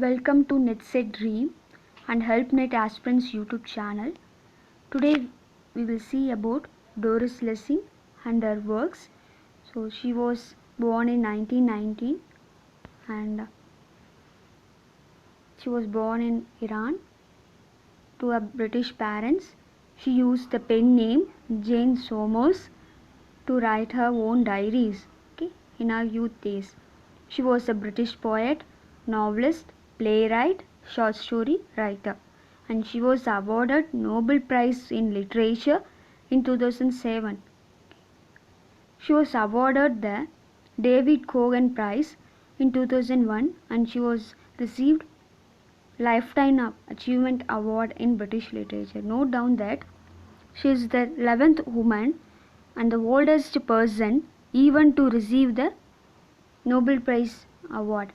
Welcome to NetSet Dream and HelpNet Aspirants YouTube channel. Today we will see about Dorris Lessing and her works. So she was born in 1919 and she was born in Iran to her British parents. She used the pen name Jane Somers to write her own diaries in her youth days. She was a British poet, novelist, playwright, short story writer, and she was awarded Nobel Prize in Literature in 2007. She was awarded the David Cogan Prize in 2001 and she was received Lifetime Achievement Award in British Literature. Note down that she is the 11th woman and the oldest person even to receive the Nobel Prize Award.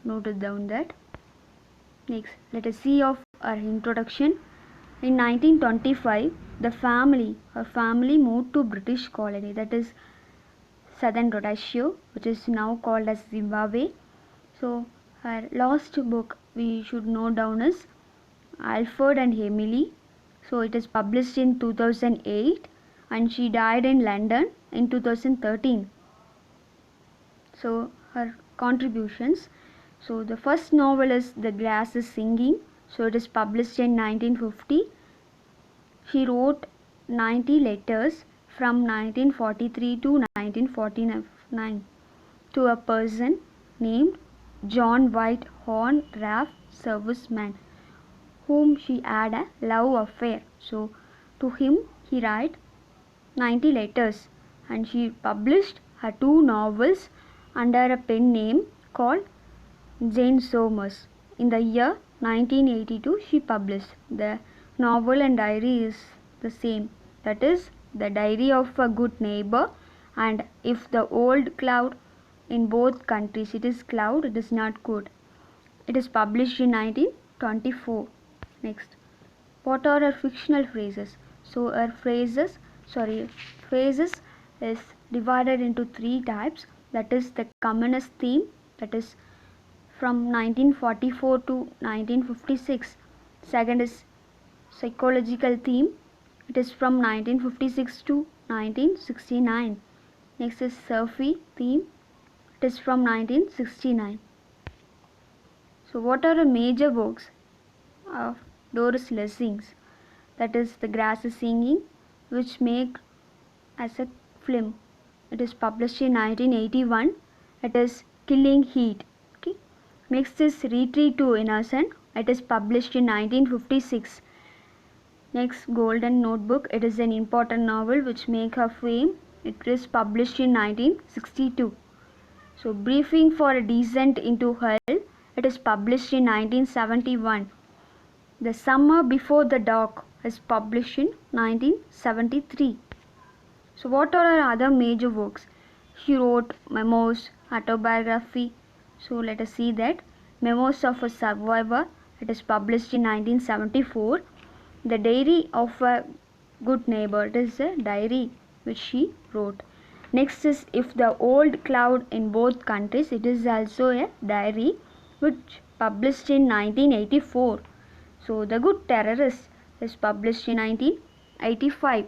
Note it down that. Next, let us see of her introduction. In 1925, her family moved to British colony, that is Southern Rhodesia, which is now called as Zimbabwe. So her last book we should note down is Alfred and Emily. So it is published in 2008 and she died in London in 2013. So her contributions. So the first novel is The Grass is Singing. So it is published in 1950. She wrote 90 letters from 1943 to 1949 to a person named John White Horn Raff serviceman whom she had a love affair. So to him he wrote 90 letters and she published her 2 novels under a pen name called Jane Somers. In the year 1982 she published. The novel and diary is the same, that is The Diary of a Good Neighbor and If the Old Cloud. In both countries it is cloud, it is not good. It is published in 1924. Next, what are her fictional phrases? So her phrases is divided into 3 types, that is the communist theme, that is from 1944 to 1956. Second is psychological theme, it is from 1956 to 1969. Next is surfy theme, it is from 1969. So what are the major works of Dorris Lessing? That is The Grass is Singing, which made as a film. It is published in 1981. It is Killing Heat. Next is Retreat to Innocence. It is published in 1956. Next, Golden Notebook. It is an important novel which made her fame. It is published in 1962. So Briefing for a Descent into Hell. It is published in 1971. The Summer Before the Dark is published in 1973. So what are her other major works? She wrote memoirs, autobiography. So let us see that. Memoirs of a Survivor. It is published in 1974. The Diary of a Good Neighbor. It is a diary which she wrote. Next is If the Old Cloud. In both countries. It is also a diary which published in 1984. So The Good Terrorist is published in 1985.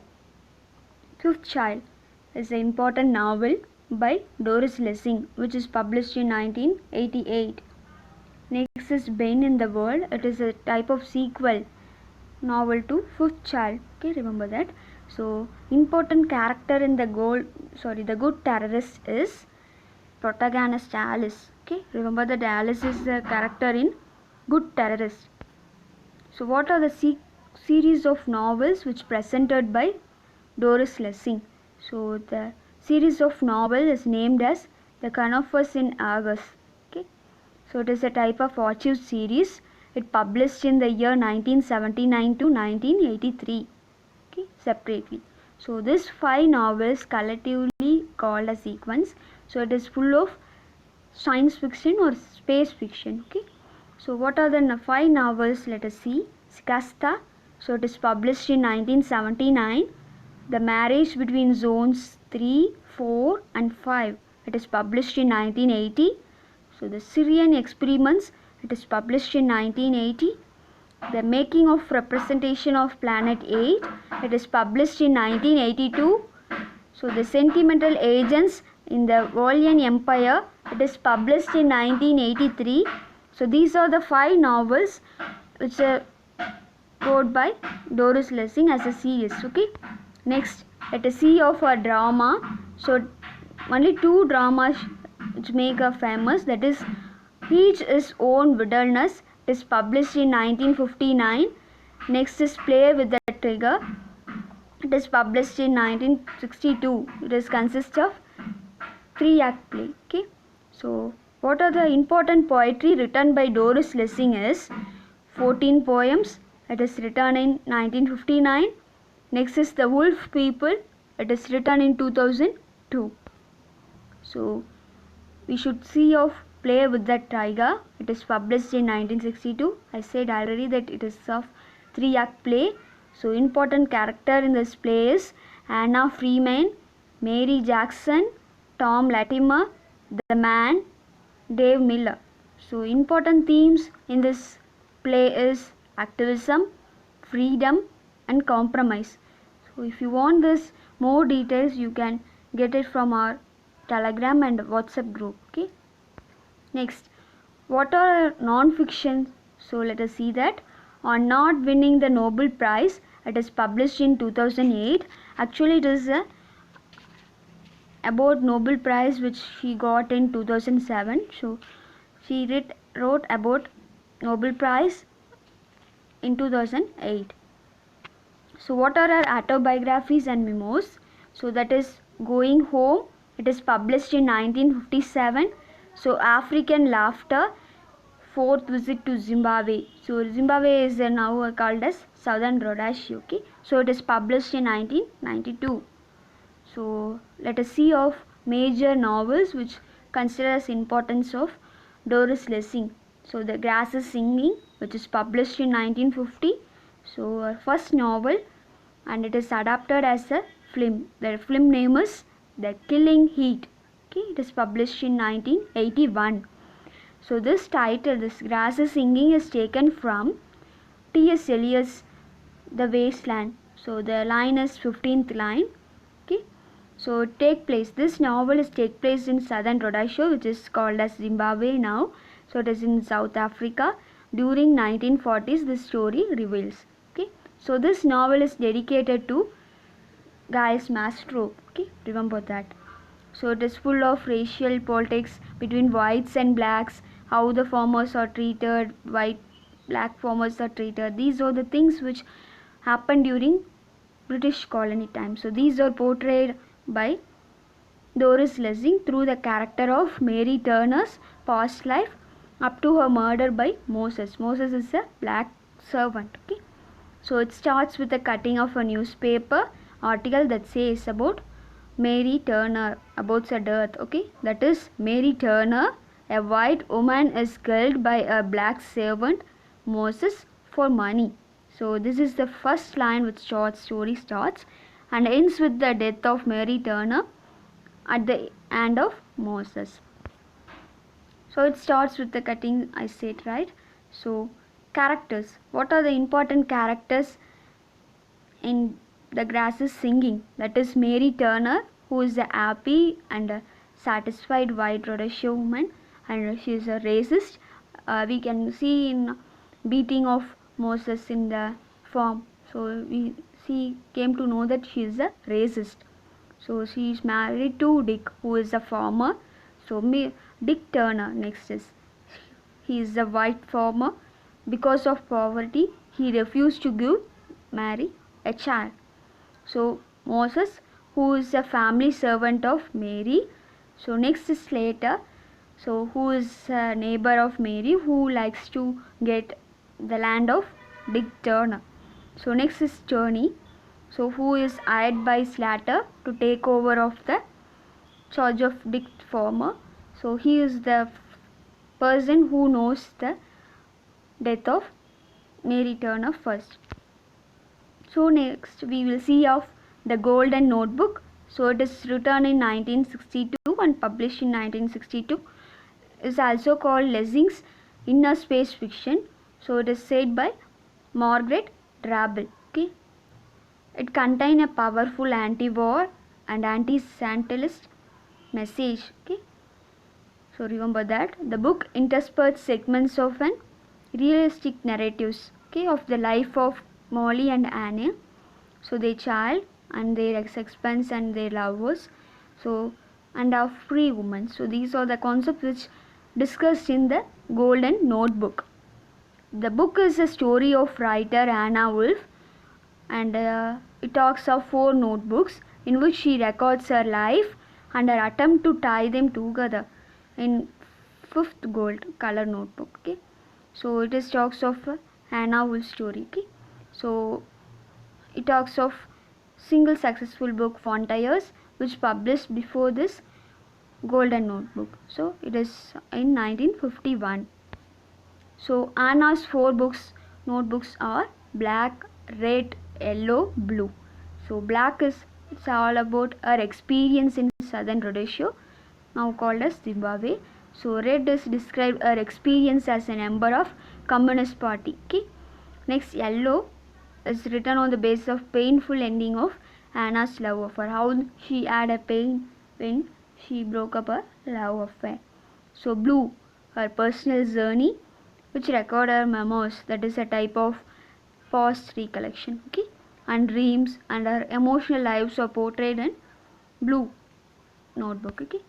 Fifth Child is an important novel by Dorris Lessing which is published in 1988. Next is Bane in the World. It is a type of sequel novel to Fifth Child. Remember that. So important character in The Good Terrorist is protagonist Alice. Remember that Alice is the character in Good Terrorist. So what are the series of novels which presented by Dorris Lessing? So the series of novel is named as The Conifers in August. So it is a type of archive series. It published in the year 1979 to 1983. Separately. So this 5 novels collectively called a sequence. So it is full of science fiction or space fiction. So what are the 5 novels? Let us see. Skasta. So it is published in 1979. The Marriage Between Zones 3, 4 and 5. It is published in 1980. So the Syrian Experiments. It is published in 1980. The Making of Representation of Planet 8. It is published in 1982. So The Sentimental Agents in the Volian Empire. It is published in 1983. So these are the 5 novels which are wrote by Dorris Lessing as a series. Okay. Next, let us see of a drama. So only 2 dramas which make her famous, that is Each His Own Wilderness. It is published in 1959. Next is Play with the Trigger. It is published in 1962. It is consists of 3-act play. Okay. So what are the important poetry written by Dorris Lessing is 14 poems. It is written in 1959. Next is The Wolf People. It is written in 2002. So we should see of Play with the Tiger. It is published in 1962. I said already that it is of 3-act play. So important character in this play is Anna Freeman, Mary Jackson, Tom Latimer, the man, Dave Miller. So important themes in this play is activism, freedom and compromise. So if you want this more details, you can get it from our Telegram and WhatsApp group. Okay. Next, what are non-fiction? So let us see that. On Not Winning the Nobel Prize, it is published in 2008. Actually, it is about Nobel Prize which she got in 2007. So she wrote about Nobel Prize in 2008. So what are her autobiographies and memoirs? So that is Going Home. It is published in 1957. So African Laughter, Fourth Visit to Zimbabwe. So Zimbabwe is now called as Southern Rhodesia. Okay. So it is published in 1992. So let us see of major novels which consider as importance of Dorris Lessing. So The Grass is Singing, which is published in 1950. So her first novel, and it is adapted as a film. The film name is The Killing Heat. Okay, it is published in 1981. So this title, This Grass is Singing, is taken from T.S. Eliot's The Wasteland. So the line is 15th line. Okay. So this novel is take place in Southern Rhodesia, which is called as Zimbabwe now. So it is in South Africa. During 1940s, this story reveals. Okay. So this novel is dedicated to Gaius Mastro. Okay, remember that. So it is full of racial politics between whites and blacks, how the farmers are treated, black farmers are treated. These are the things which happened during British colony time. So these are portrayed by Dorris Lessing through the character of Mary Turner's past life up to her murder by Moses. Moses is a black servant. Okay. So it starts with the cutting of a newspaper article that says about Mary Turner, about her death. Okay, that is Mary Turner, a white woman, is killed by a black servant Moses for money. So this is the first line which short story starts and ends with the death of Mary Turner at the hand of Moses. So it starts with the cutting, I said, right? So characters. What are the important characters in The Grass is Singing? That is Mary Turner, who is a happy and a satisfied white Rhodesia woman, and she is a racist. We can see in beating of Moses in the farm. So we came to know that she is a racist. So she is married to Dick, who is a farmer. So Dick Turner next is, he is a white farmer. Because of poverty, he refused to give Mary a child. So Moses, who is a family servant of Mary. So next is Slater, so who is a neighbor of Mary, who likes to get the land of Dick Turner. So next is Turney, so who is hired by Slater to take over of the charge of Dick Farmer. So he is the person who knows the death of Mary Turner first. So next we will see of The Golden Notebook. So it is written in 1962 and published in 1962. It is also called Lessing's inner space fiction. So it is said by Margaret Drabble. Okay, it contains a powerful anti-war and anti-scientalist message. Okay, so remember that the book intersperses segments of an realistic narratives, okay, of the life of Molly and Anne, so their child and their ex-husbands and their lovers, so and of free women. So these are the concepts which discussed in the Golden Notebook. The book is a story of writer Anna Wolf, and it talks of 4 notebooks in which she records her life and her attempt to tie them together in 5th gold color notebook. Okay, so it is talks of Anna Wolf's story. Okay, so it talks of single successful book Fontaires which published before this Golden Notebook. So it is in 1951. So Anna's 4 notebooks are black, red, yellow, blue. So black is it's all about her experience in southern Rhodesia, now called as Zimbabwe. So red is described her experience as a member of Communist Party. Okay. Next, yellow is written on the basis of painful ending of Anna's love affair, how she had a pain when she broke up her love affair. So blue, her personal journey, which record her memoirs, that is a type of past recollection. Okay, and dreams and her emotional lives are portrayed in blue notebook. Okay,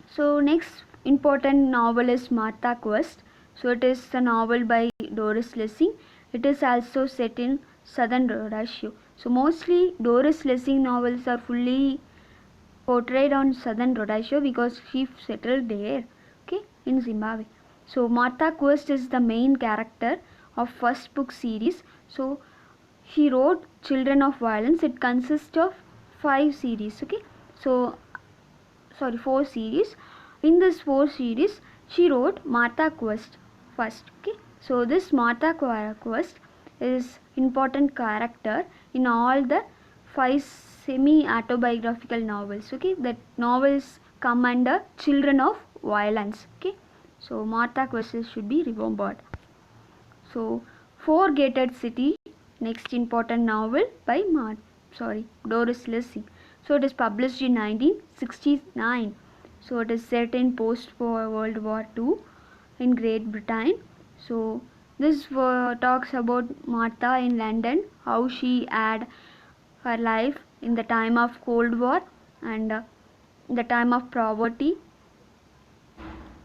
so next important novel is Martha Quest. So it is a novel by Dorris Lessing. It is also set in southern Rhodesia. So mostly Dorris Lessing novels are fully portrayed on southern Rhodesia because she settled there, okay, in Zimbabwe. So Martha Quest is the main character of first book series. So she wrote Children of Violence. It consists of 5 series. Okay, so 4 series. In this 4 series, she wrote Martha Quest first. Okay, so this Martha Quest is important character in all the 5 semi-autobiographical novels. Okay, that novels come under Children of Violence. Okay, so Martha Quest should be remembered. So Four Gated City, next important novel by Dorris Lessing. So it is published in 1969. So it is set in post-World War II in Great Britain. So this talks about Martha in London, how she had her life in the time of Cold War and the time of poverty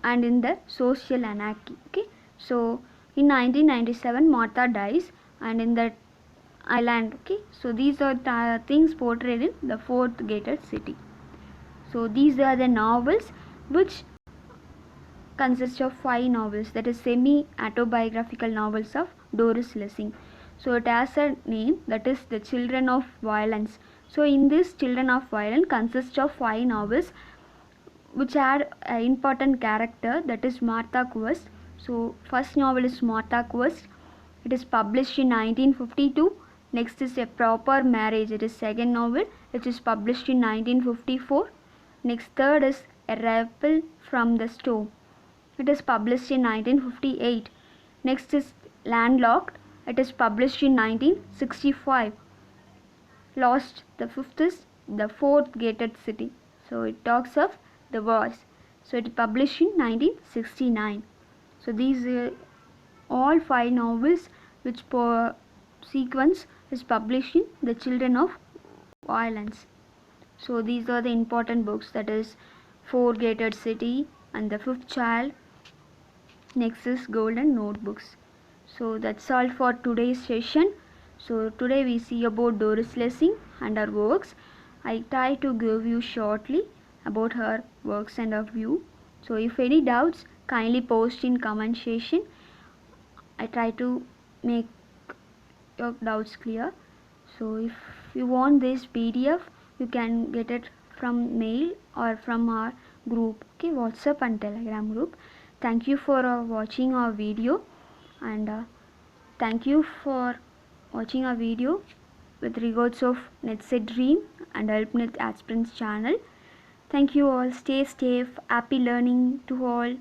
and in the social anarchy. Okay, so in 1997 Martha dies and in the island. Okay, so these are the things portrayed in the Fourth Gated City. So these are the novels which consist of 5 novels, that is semi-autobiographical novels of Dorris Lessing. So it has a name, that is the Children of Violence. So in this Children of Violence consists of 5 novels which had an important character, that is Martha Quest. So first novel is Martha Quest. It is published in 1952. Next is A Proper Marriage. It is second novel which is published in 1954. Next third is A Rebel from the Storm. It is published in 1958. Next is Landlocked. It is published in 1965. Lost, the fifth is The Fourth Gated City. So it talks of the wars. So it is published in 1969. So these all 5 novels which sequence is published in the Children of Violence. So these are the important books, that is Four Gated City and The Fifth Child. Next is Golden Notebooks. So that's all for today's session. So today we see about Dorris Lessing and her works. I try to give you shortly about her works and her view. So if any doubts, kindly post in comment section. I try to make your doubts clear. So if you want this PDF, you can get it from mail or from our group, okay, WhatsApp and Telegram group. Thank you for watching our video, and thank you for watching our video with regards of NetSet Dream and HelpNet Aspirants channel. Thank you all. Stay safe. Happy learning to all.